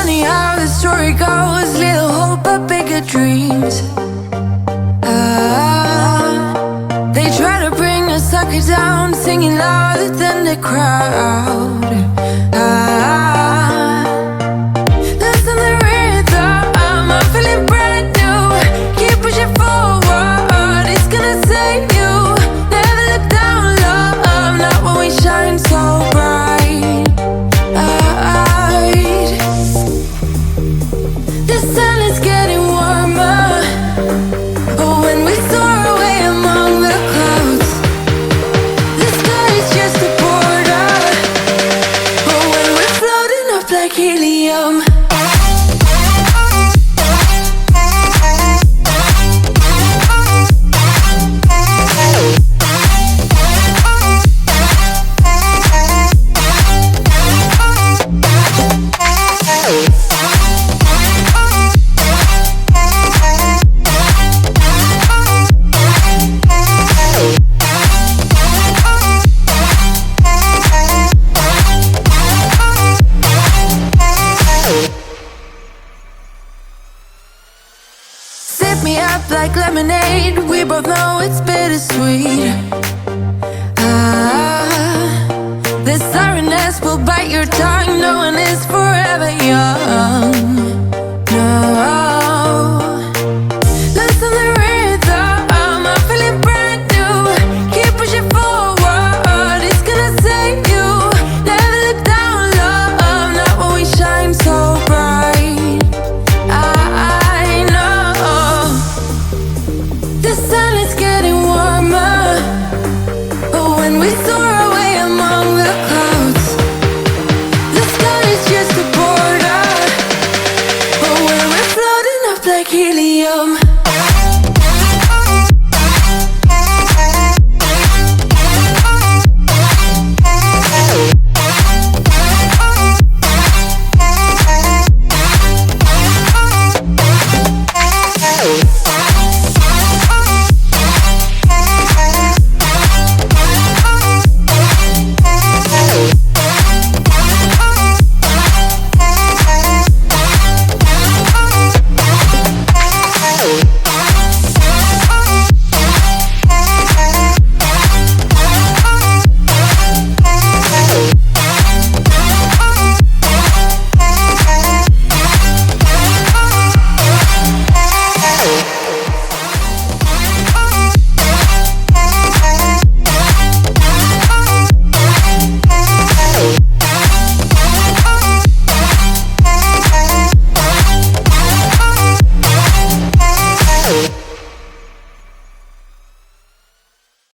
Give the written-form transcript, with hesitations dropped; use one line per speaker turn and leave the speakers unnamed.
funny how the story goes. Little hope but bigger dreams. They try to bring a sucker down, singing louder than the crowd. Listen the rhythm, I'm feeling brand new. Keep pushing forward, it's gonna save you. Never look down, love, not when we shine so bright. The sun is getting warmer. Oh, when we soar away among the clouds, the sky is just a border. Oh, when we're floating up like helium. Sip me up like lemonade. We both know it's bittersweet. The sorrowness will bite your tongue. No one is forever young.